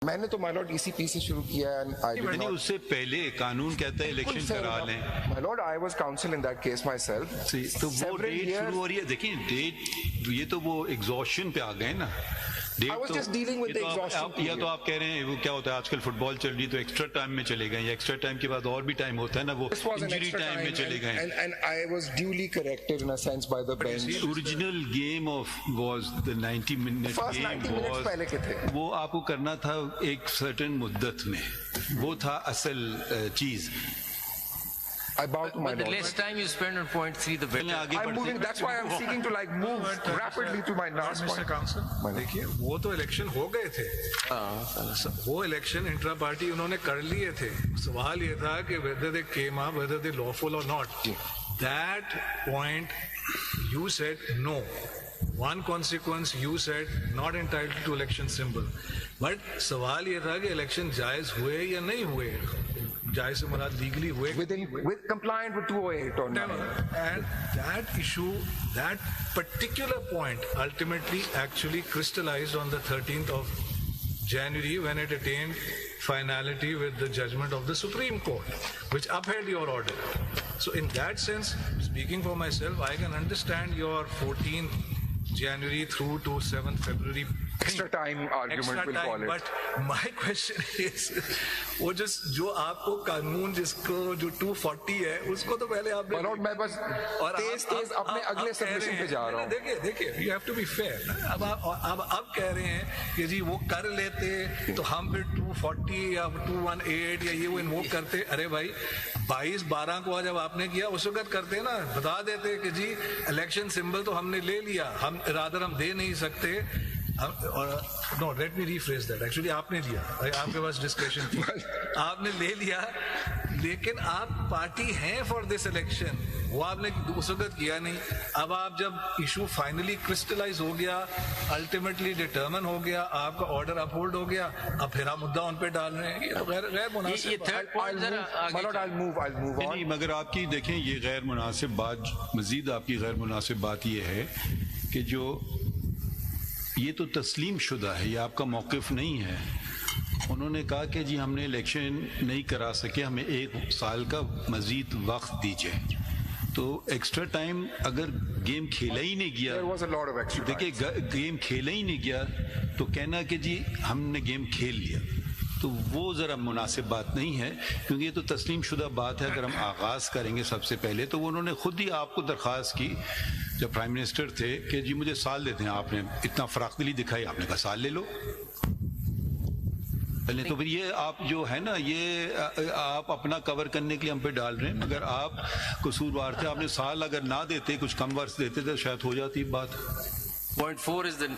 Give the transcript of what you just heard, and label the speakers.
Speaker 1: मैंने तो my Lord ECP से शुरू किया है।
Speaker 2: नहीं, उससे पहले कानून कहता है इलेक्शन करा लें।
Speaker 1: My Lord I was council in that case my self.
Speaker 2: तो वो डेट शुरू हो रही है, देखिए डेट, ये तो वो एग्जॉशन पे आ गए ना।
Speaker 1: I was just dealing with the exhaustion period.
Speaker 2: या तो आप कह रहे हैं वो क्या होता है आजकल फुटबॉल चल रही तो एक्स्ट्रा टाइम में चले गए, या एक्स्ट्रा टाइम के बाद और भी टाइम होता है ना, वो इंजरी टाइम में चले गए।
Speaker 1: And I was duly corrected in a sense by the bench.
Speaker 2: Original game of was the 90 minute game was
Speaker 1: पहले के थे,
Speaker 2: वो आपको करना था एक सर्टेन मुद्दत में, वो था असल चीज।
Speaker 1: I bow to my
Speaker 3: But the less time you spend on point 3, the better.
Speaker 1: I'm moving. That's why I'm seeking to like move rapidly to my last
Speaker 4: Mr.
Speaker 1: point.
Speaker 4: Counsel, देखिए वो तो election हो गए थे, वो election intra party उन्होंने कर लिए थे। सवाल ये था कि whether they came up, whether they lawful or not. That point you said no. One consequence you said not entitled to election symbol. But सवाल ये था कि इलेक्शन जायज हुए या नहीं हुए, जायज से मुराद लीगली हुए
Speaker 1: with compliant with 208 or not.
Speaker 4: And that issue, that particular point ultimately actually crystallized on the 13th of January when it attained finality with the judgment of the Supreme Court, which upheld your order. So in that sense, speaking for myself, I can understand your 14th January through to 7th February
Speaker 1: Extra time argument
Speaker 4: extra
Speaker 1: we'll
Speaker 4: time,
Speaker 1: call it.
Speaker 4: but my question is, वो जो आपको कानून जिसको जो 240 है उसको तो पहले आप
Speaker 1: मैं बस तेज अपने अगले सबमिशन पे जा रहा हूँ।
Speaker 4: देखिए you have to be fair ना। अब कह रहे हैं कि जी वो कर लेते तो हम फिर 240 या 218 या ये वो इन्वोक करते। अरे भाई 22-12 को जब आपने किया उस वक्त करते ना, बता देते कि जी इलेक्शन सिंबल तो हमने ले लिया, हम रादर हम दे नहीं सकते। No let me rephrase that, actually आपने लिया, आपके पास डिस्कशन थी, आपने ले लिया, लेकिन आप पार्टी हैं फॉर दिस इलेक्शन, वो आपने उस वक्त किया नहीं। अब आप जब इशू फाइनली क्रिस्टलाइज हो गया, अल्टीमेटली डिटर्मिन हो गया, आपका ऑर्डर अपहोल्ड हो गया, अब फिर आप मुद्दा उन पे डाल रहे हैं, ये गैर मुनासिब।
Speaker 2: नहीं, मगर आपकी देखें ये गैर मुनासिब बात, मजीद आपकी गैर मुनासिब बात ये है कि जो ये तो तस्लीम शुदा है, ये आपका मौक़िफ़ नहीं है। उन्होंने कहा कि जी हमने इलेक्शन नहीं करा सके, हमें 1 साल का मज़ीद वक्त दीजिए। तो एक्स्ट्रा टाइम अगर गेम खेला ही नहीं गया, देखिए गेम खेला ही नहीं गया तो कहना कि जी हमने गेम खेल लिया, तो वो ज़रा मुनासिब बात नहीं है, क्योंकि ये तो तस्लीम शुदा बात है। अगर हम आगाज़ करेंगे सबसे पहले तो उन्होंने खुद ही आपको दरख्वास्त की जब प्राइम मिनिस्टर थे कि जी मुझे साल देते हैं, आपने इतना फराखदिली दिखाई, आपने कहा साल ले लो पहले। तो फिर ये आप जो है ना, ये आप अपना कवर करने के लिए हम पे डाल रहे हैं, मगर आप कसूरवार थे। आपने साल अगर ना देते, कुछ कम वर्ष देते तो शायद हो जाती बात।
Speaker 3: Point 4 is the